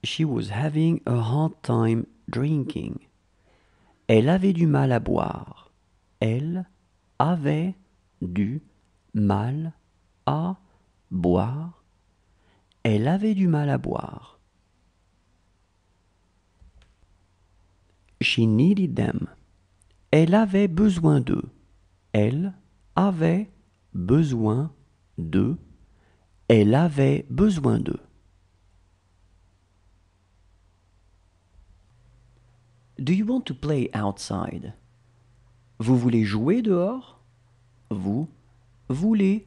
She was having a hard time drinking. Elle avait du mal à boire. Elle avait du mal à boire. Elle avait du mal à boire. She needed them. Elle avait besoin d'eux. Elle avait besoin d'eux. Elle avait besoin d'eux. Do you want to play outside? Vous voulez jouer dehors? Vous voulez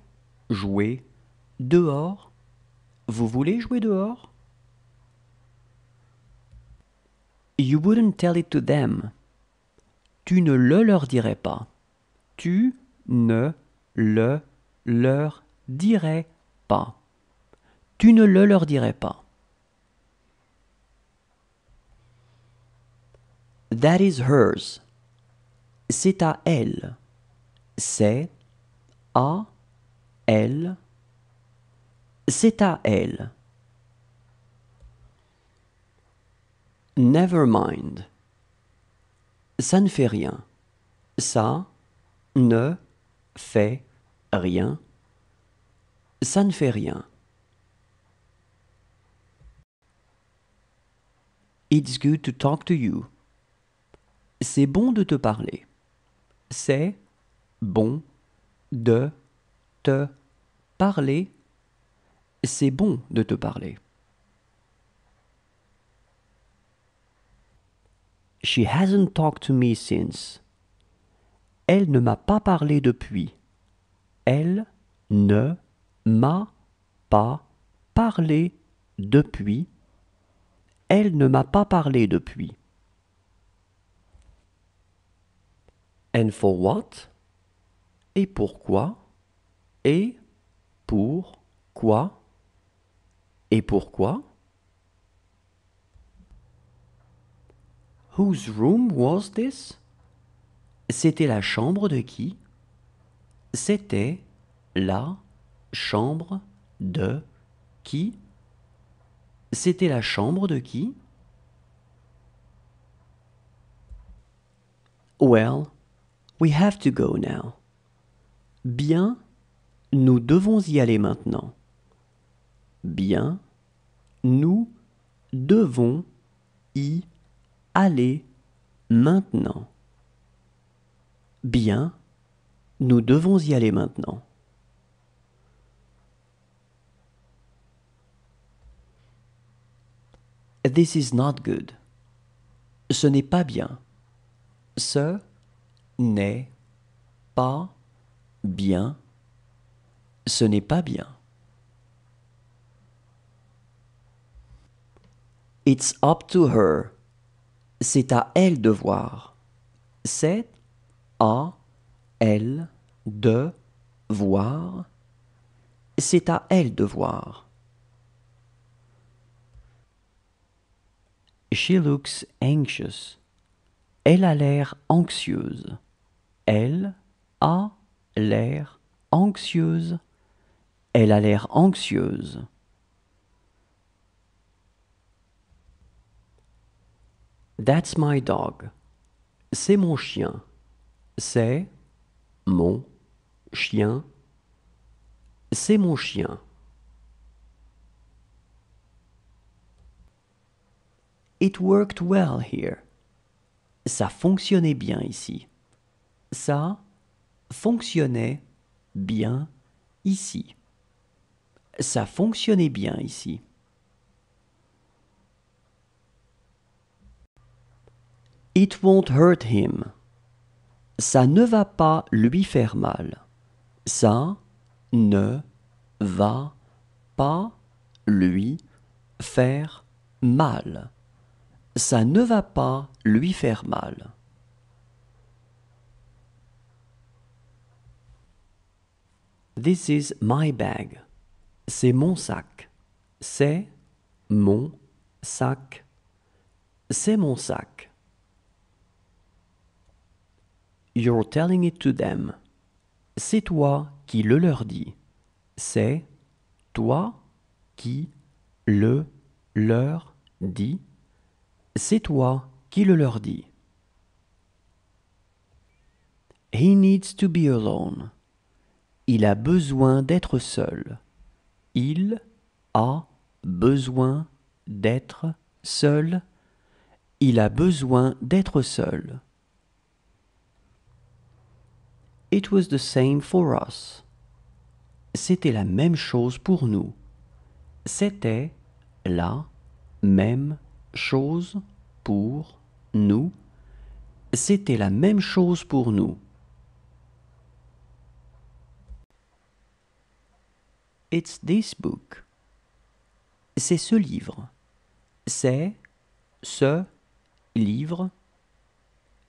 jouer dehors? Vous voulez jouer dehors? You wouldn't tell it to them. Tu ne le leur dirais pas. Tu ne le leur dirais pas. Tu ne le leur dirais pas. That is hers. C'est à elle. C'est à elle. C'est à elle. Never mind. Ça ne fait rien. Ça ne fait rien. Ça ne fait rien. It's good to talk to you. C'est bon de te parler. C'est bon de te parler. C'est bon de te parler. She hasn't talked to me since. Elle ne m'a pas parlé depuis. Elle ne m'a pas parlé depuis. Elle ne m'a pas parlé depuis. And for what? Et pourquoi? Et pourquoi? Et pourquoi? Whose room was this? C'était la chambre de qui? C'était la chambre de qui? C'était la chambre de qui? Well, we have to go now. Bien, nous devons y aller maintenant. Bien, nous devons y aller maintenant. Bien, nous devons y aller maintenant. This is not good. Ce n'est pas bien. Ce n'est pas bien. Ce n'est pas bien. It's up to her. C'est à elle de voir. C'est à elle de voir. C'est à elle de voir. She looks anxious. Elle a l'air anxieuse. Elle a l'air anxieuse. Elle a l'air anxieuse. That's my dog. C'est mon chien. C'est mon chien. C'est mon chien. It worked well here. Ça fonctionnait bien ici. Ça fonctionnait bien ici. Ça fonctionnait bien ici. It won't hurt him. Ça ne va pas lui faire mal. Ça ne va pas lui faire mal. Ça ne va pas lui faire mal. This is my bag. C'est mon sac. C'est mon sac. C'est mon sac. You're telling it to them. C'est toi qui le leur dis. C'est toi qui le leur dis, c'est toi qui le leur dis. He needs to be alone. Il a besoin d'être seul. Il a besoin d'être seul. Il a besoin d'être seul. It was the same for us. C'était la même chose pour nous. C'était la même chose pour nous. C'était la même chose pour nous. It's this book. C'est ce livre. C'est ce livre.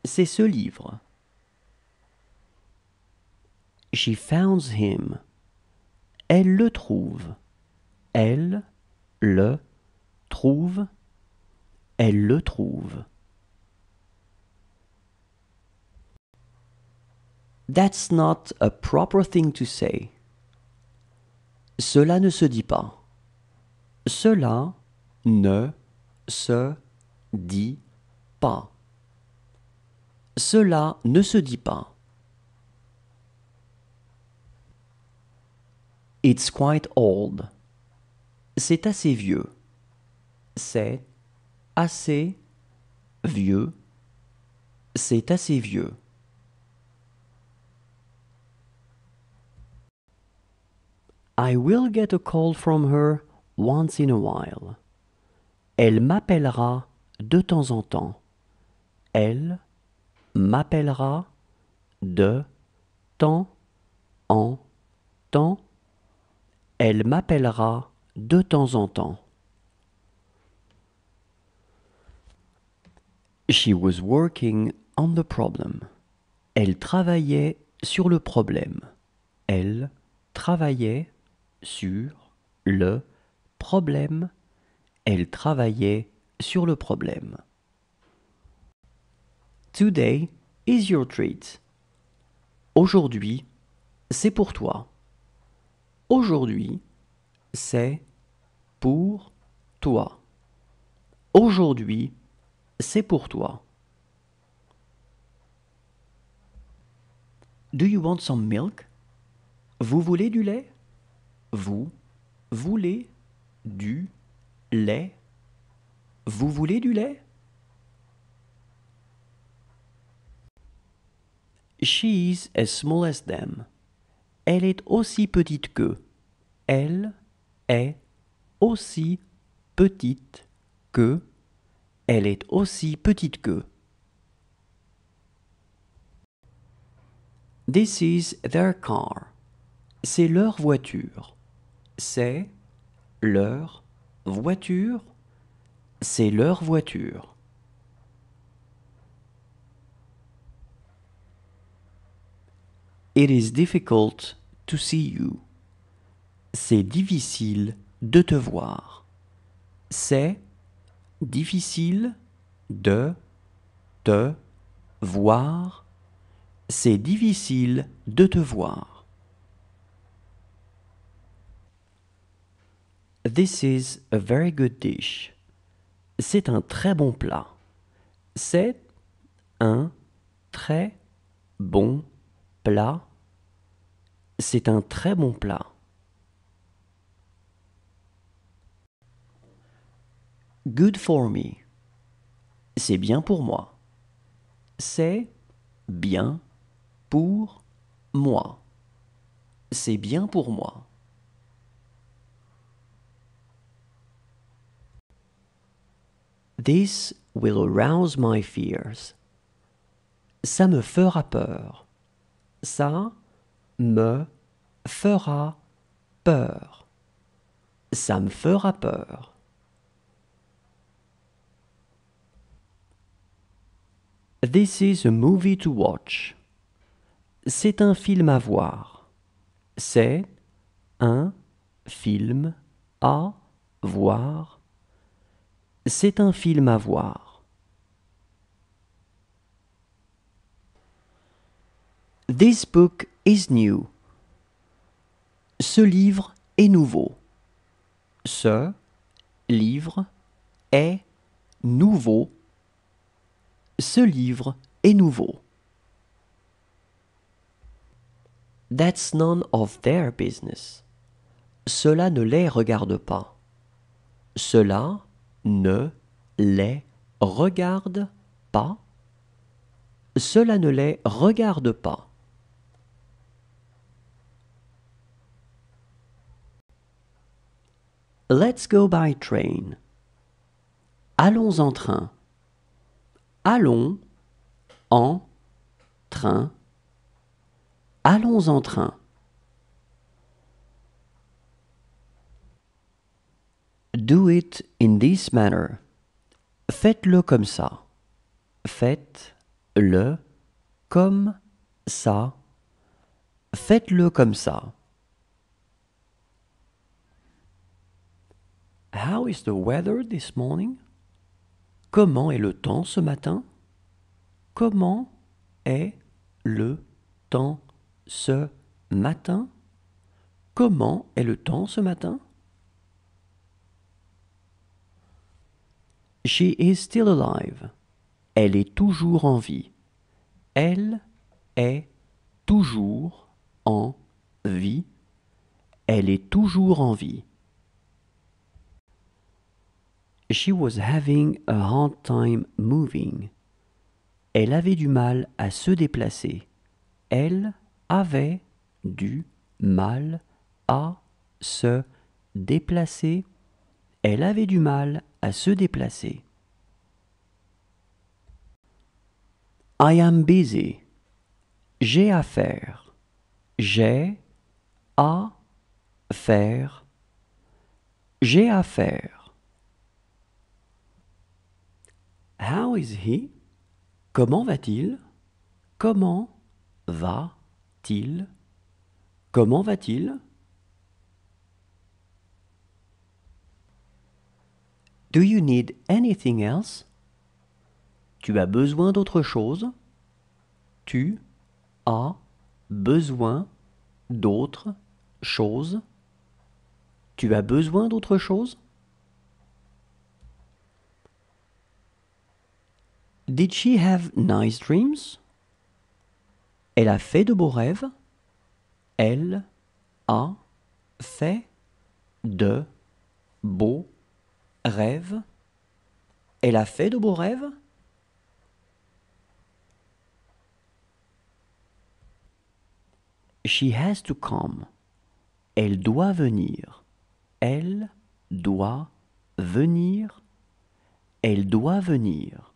C'est ce livre. She found him. Elle le trouve. Elle le trouve. Elle le trouve. That's not a proper thing to say. Cela ne se dit pas. Cela ne se dit pas. Cela ne se dit pas. It's quite old. C'est assez vieux. C'est assez vieux. C'est assez vieux. I will get a call from her once in a while. Elle m'appellera de temps en temps. Elle m'appellera de temps en temps. Elle m'appellera de temps en temps. She was working on the problem. Elle travaillait sur le problème. Elle travaillait sur le problème. Elle travaillait sur le problème. Today is your treat. Aujourd'hui, c'est pour toi. Aujourd'hui, c'est pour toi. Aujourd'hui, c'est pour toi. Do you want some milk? Vous voulez du lait? Vous voulez du lait? Vous voulez du lait? She's as small as them. Elle est aussi petite qu'eux. Elle est aussi petite que. Elle est aussi petite qu'eux. This is their car. C'est leur voiture. C'est leur voiture. C'est leur voiture. It is difficult to see you. C'est difficile de te voir. C'est difficile de te voir. C'est difficile de te voir. This is a very good dish. C'est un très bon plat. C'est un très bon plat. C'est un très bon plat. Good for me. C'est bien pour moi. C'est bien pour moi. C'est bien pour moi. This will arouse my fears. Ça me fera peur. Ça me fera peur. Ça me fera peur. This is a movie to watch. C'est un film à voir. C'est un film à voir. C'est un film à voir. This book is new. Ce livre est nouveau. Ce livre est nouveau. Ce livre est nouveau. That's none of their business. Cela ne les regarde pas. Cela ne les regarde pas. Cela ne les regarde pas. Let's go by train. Allons en train. Allons en train. Allons en train. Do it in this manner. Faites-le comme ça. Faites-le comme ça. Faites-le comme ça. How is the weather this morning? Comment est le temps ce matin? Comment est le temps ce matin? Comment est le temps ce matin? She is still alive. Elle est toujours en vie. Elle est toujours en vie. Elle est toujours en vie. She was having a hard time moving. Elle avait du mal à se déplacer. Elle avait du mal à se déplacer. Elle avait du mal à se déplacer. I am busy. J'ai à faire. J'ai à faire. J'ai à faire. How is he? Comment va-t-il? Comment va-t-il? Comment va-t-il? Do you need anything else? Tu as besoin d'autre chose? Tu as besoin d'autre chose? Tu as besoin d'autre chose? Did she have nice dreams? Elle a fait de beaux rêves? Elle a fait de beaux rêves? Elle a fait de beaux rêves? She has to come. Elle doit venir. Elle doit venir. Elle doit venir.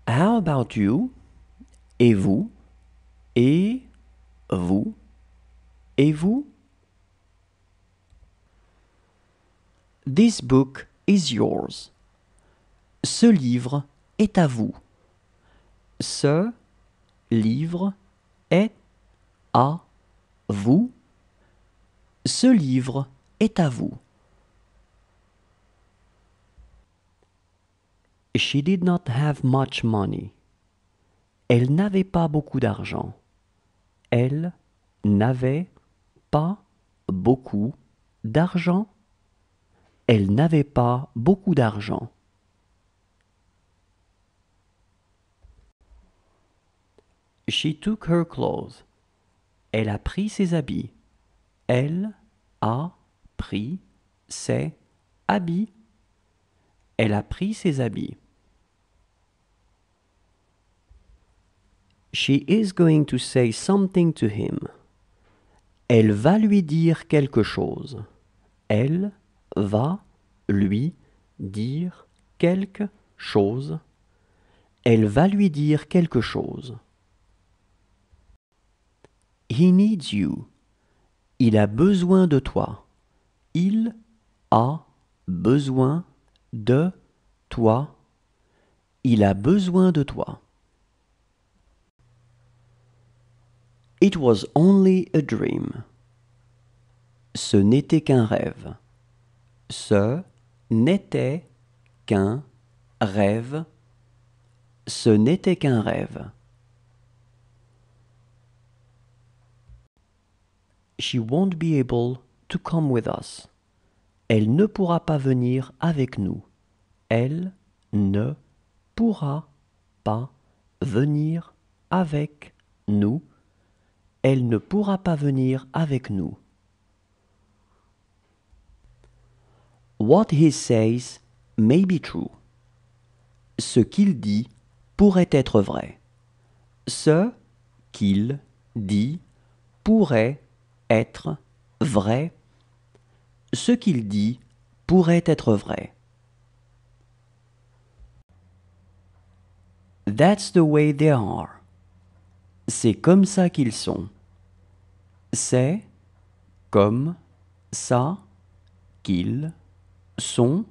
How about you? Et vous? Et vous? Et vous? This book is yours. Ce livre est à vous. Ce livre est à vous. Ce livre est à vous. She did not have much money. Elle n'avait pas beaucoup d'argent. Elle n'avait pas beaucoup d'argent. Elle n'avait pas beaucoup d'argent. She took her clothes. Elle a pris ses habits. Elle a pris ses habits. Elle a pris ses habits. She is going to say something to him. Elle va lui dire quelque chose. Elle va lui dire quelque chose. Elle va lui dire quelque chose. He needs you. Il a besoin de toi. Il a besoin de toi. Il a besoin de toi. It was only a dream. Ce n'était qu'un rêve. Ce n'était qu'un rêve. Ce n'était qu'un rêve. She won't be able to come with us. Elle ne pourra pas venir avec nous. Elle ne pourra pas venir avec nous. Elle ne pourra pas venir avec nous. What he says may be true. Ce qu'il dit pourrait être vrai. Ce qu'il dit pourrait être vrai. Ce qu'il dit pourrait être vrai. That's the way they are. C'est comme ça qu'ils sont. C'est comme ça qu'ils sont.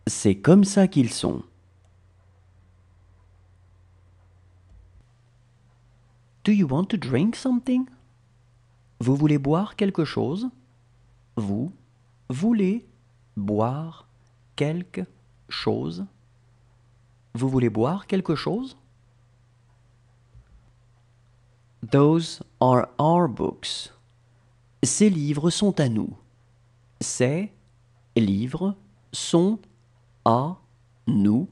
C'est comme ça qu'ils sont. Do you want to drink something? Vous voulez boire quelque chose? Vous voulez boire quelque chose? Vous voulez boire quelque chose? Those are our books. Ces livres sont à nous. Ces livres sont à nous.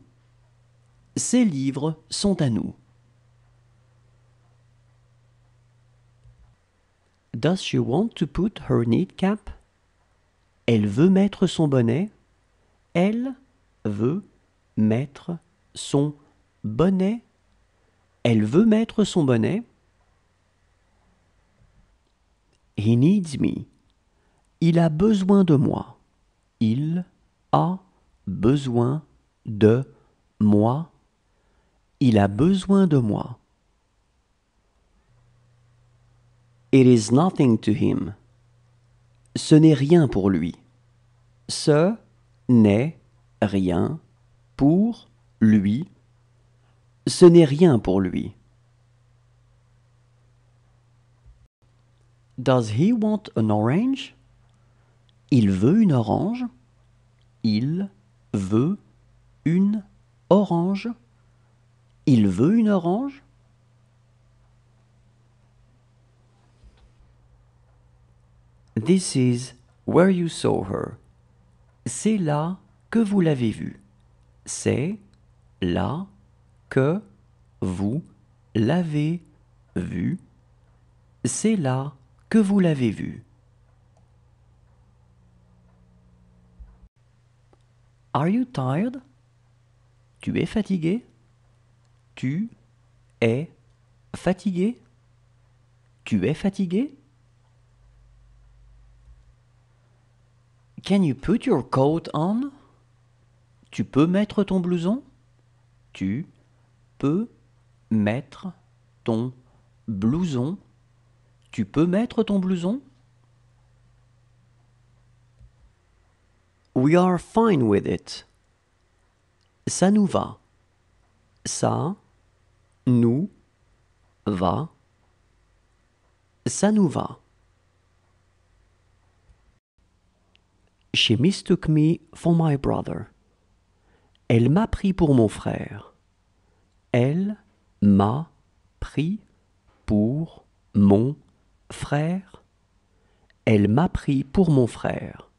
Ces livres sont à nous. Does she want to put her knit cap? Elle veut mettre son bonnet. Elle veut mettre son bonnet. Elle veut mettre son bonnet. He needs me. Il a besoin de moi. Il a besoin de moi. Il a besoin de moi. It is nothing to him. Ce n'est rien pour lui. Ce n'est rien pour lui. Ce n'est rien pour lui. Does he want an orange? Il veut une orange. Il veut une orange. Il veut une orange. This is where you saw her. C'est là que vous l'avez vue. C'est là que vous l'avez vue. C'est là que vous l'avez vue. Are you tired? Tu es fatigué? Tu es fatigué? Tu es fatigué? Can you put your coat on? Tu peux mettre ton blouson? Tu peux mettre ton blouson? Tu peux mettre ton blouson? We are fine with it. Ça nous va. Ça nous va. Ça nous va. She mistook me for my brother. Elle m'a pris pour mon frère. Elle m'a pris pour mon frère. Elle m'a pris pour mon frère.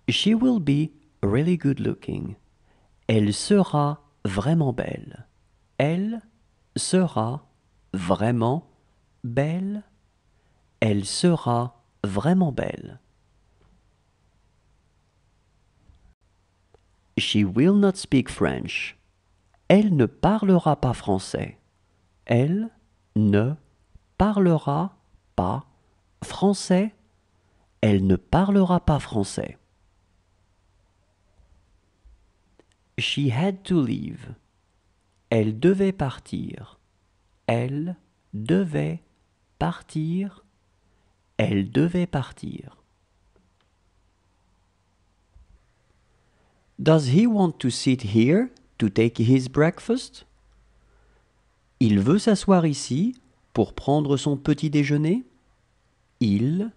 She will be really good looking. Elle sera vraiment belle. Elle sera vraiment belle. Elle sera vraiment belle. She will not speak French. Elle ne parlera pas français. Elle ne parlera pas français. Elle ne parlera pas français. She had to leave. Elle devait partir. Elle devait partir. Elle devait partir. Does he want to sit here to take his breakfast? Il veut s'asseoir ici pour prendre son petit déjeuner? Il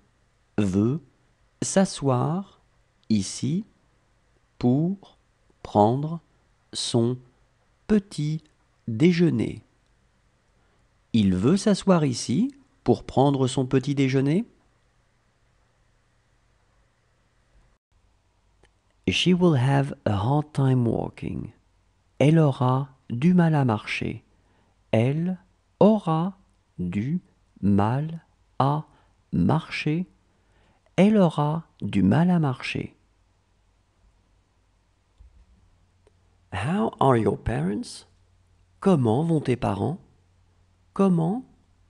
veut s'asseoir ici pour prendre son petit déjeuner. Il veut s'asseoir ici pour prendre son petit déjeuner? She will have a hard time walking. Elle aura du mal à marcher. Elle aura du mal à marcher. Elle aura du mal à marcher. How are your parents? Comment vont tes parents? Comment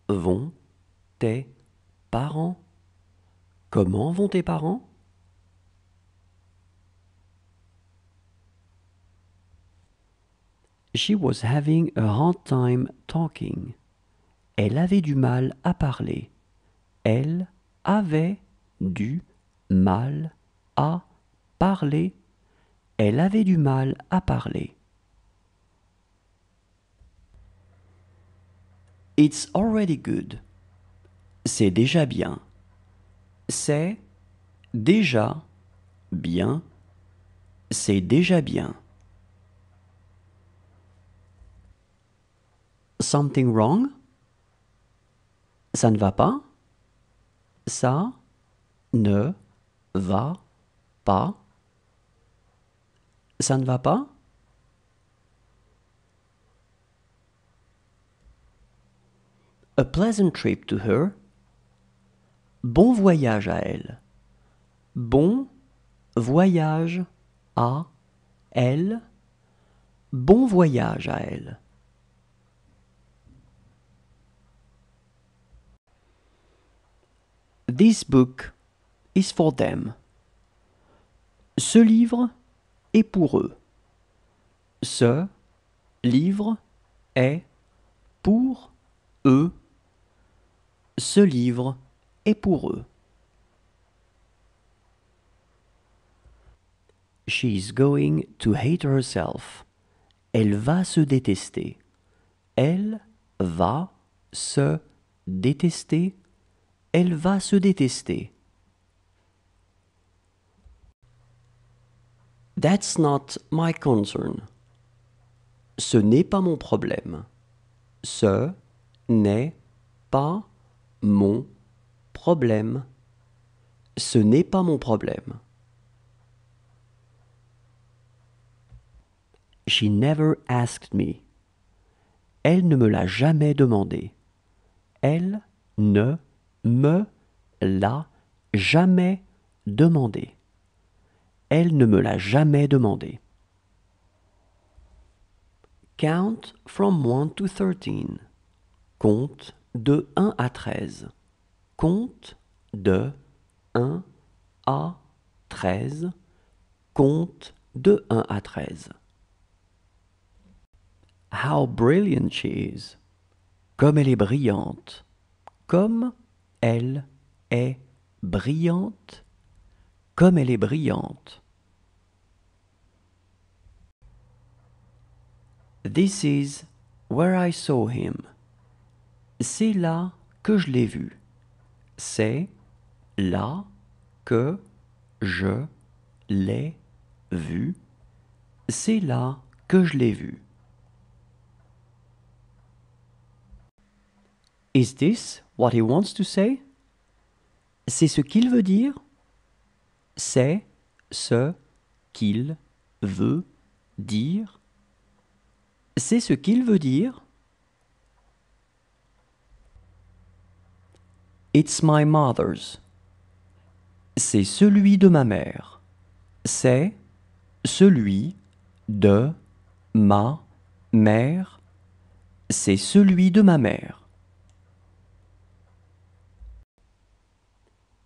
vont tes parents? Comment vont tes parents? She was having a hard time talking. Elle avait du mal à parler. Elle avait du mal à parler. Elle avait du mal à parler. It's already good. C'est déjà bien. C'est déjà bien. C'est déjà bien. Something wrong? Ça ne va pas? Ça ne va pas? Ça ne va pas? A pleasant trip to her. Bon voyage à elle. Bon voyage à elle. Bon voyage à elle. This book is for them. Ce livre est pour eux. Ce livre est pour eux. Ce livre est pour eux. She is going to hate herself. Elle va se détester. Elle va se détester. Elle va se détester. That's not my concern. Ce n'est pas mon problème. Ce n'est pas mon problème. Ce n'est pas mon problème. She never asked me. Elle ne me l'a jamais demandé. Elle ne me l'a jamais demandé. Elle ne me l'a jamais demandé. Count from 1 to 13. Compte de 1 à 13. Compte de 1 à 13. Compte de 1 à 13. How brilliant she is. Comme elle est brillante. Comme elle est brillante. Comme elle est brillante. This is where I saw him. C'est là que je l'ai vu. C'est là que je l'ai vu. C'est là que je l'ai vu. Is this what he wants to say? C'est ce qu'il veut dire? C'est ce qu'il veut dire? C'est ce qu'il veut dire? It's my mother's. C'est celui de ma mère. C'est celui de ma mère. C'est celui de ma mère.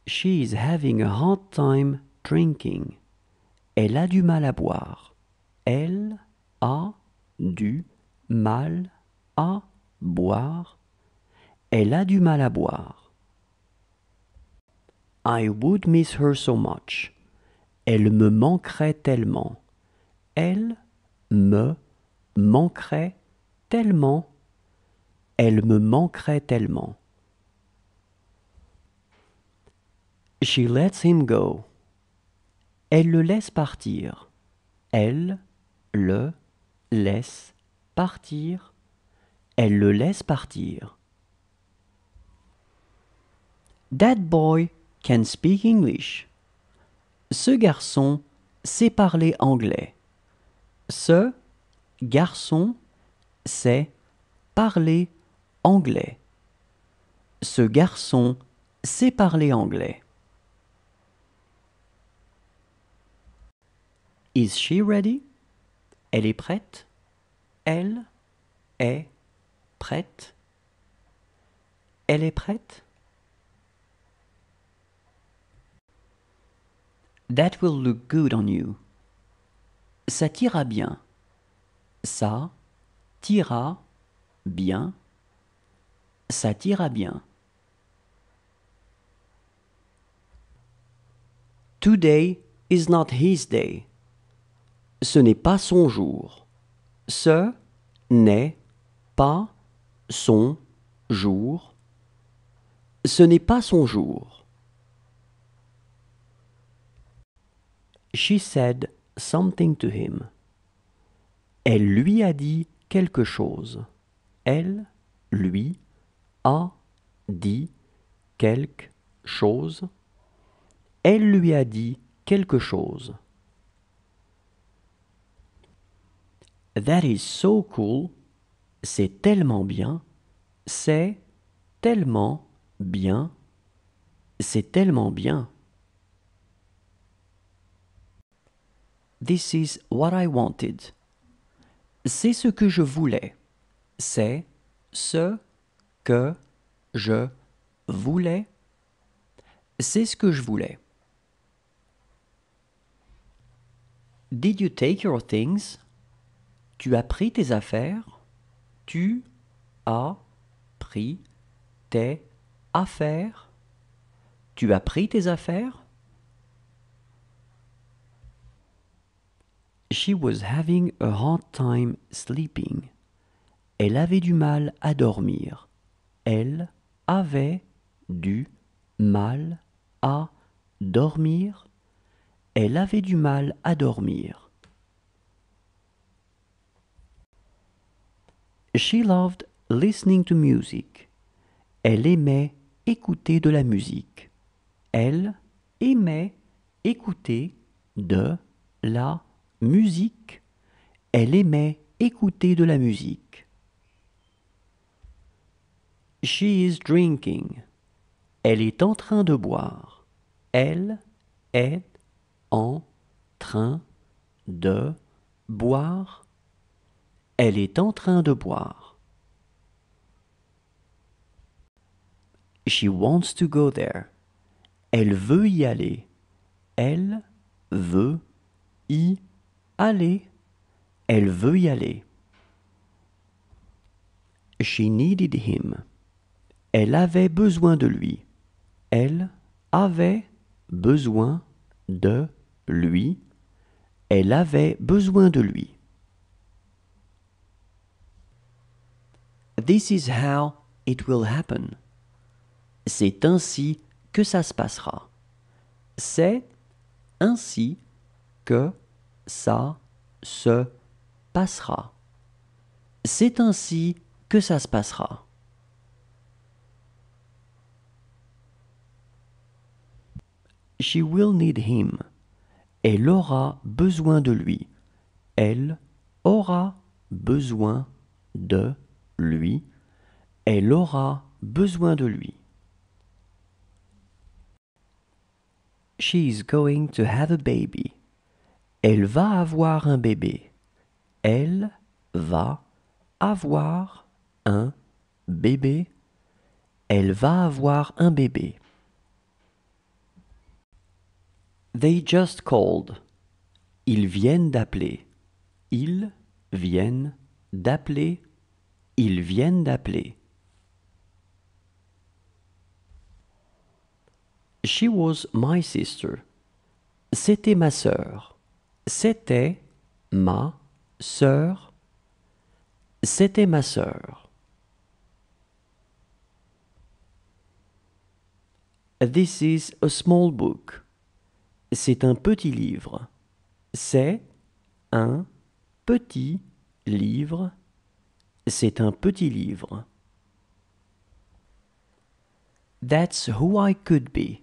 She is having a hard time drinking. Elle a du mal à boire. Elle a du mal à boire. Elle a du mal à boire. I would miss her so much. Elle me manquerait tellement. Elle me manquerait tellement. Elle me manquerait tellement. She lets him go. Elle le laisse partir. Elle le laisse partir. Elle le laisse partir. That boy can speak English. Ce garçon sait parler anglais. Ce garçon sait parler anglais. Ce garçon sait parler anglais. Is she ready? Elle est prête? Elle est prête? Elle est prête? That will look good on you. Ça t'ira bien. Ça t'ira bien. Ça t'ira bien. Today is not his day. Ce n'est pas son jour. Ce n'est pas son jour. Ce n'est pas son jour. She said something to him. Elle lui a dit quelque chose. Elle lui a dit quelque chose. Elle lui a dit quelque chose. That is so cool. C'est tellement bien. C'est tellement bien. C'est tellement bien. This is what I wanted. C'est ce que je voulais. C'est ce que je voulais. C'est ce que je voulais. Did you take your things? Tu as pris tes affaires? Tu as pris tes affaires? Tu as pris tes affaires? She was having a hard time sleeping. Elle avait du mal à dormir. Elle avait du mal à dormir. Elle avait du mal à dormir. She loved listening to music. Elle aimait écouter de la musique. Elle aimait écouter de la musique. Elle aimait écouter de la musique. She is drinking. Elle est en train de boire. Elle est en train de boire. Elle est en train de boire. She wants to go there. Elle veut y aller. Elle veut y aller. Elle veut y aller. She needed him. Elle avait besoin de lui. Elle avait besoin de lui. Elle avait besoin de lui. This is how it will happen. C'est ainsi que ça se passera. C'est ainsi que ça se passera. C'est ainsi que ça se passera. She will need him. Elle aura besoin de lui. Elle aura besoin de lui. Elle aura besoin de lui. She is going to have a baby. Elle va avoir un bébé. Elle va avoir un bébé. Elle va avoir un bébé. They just called. Ils viennent d'appeler. Ils viennent d'appeler. Ils viennent d'appeler. She was my sister. C'était ma sœur. C'était ma sœur. C'était ma sœur. This is a small book. C'est un petit livre. C'est un petit livre. C'est un petit livre. That's who I could be.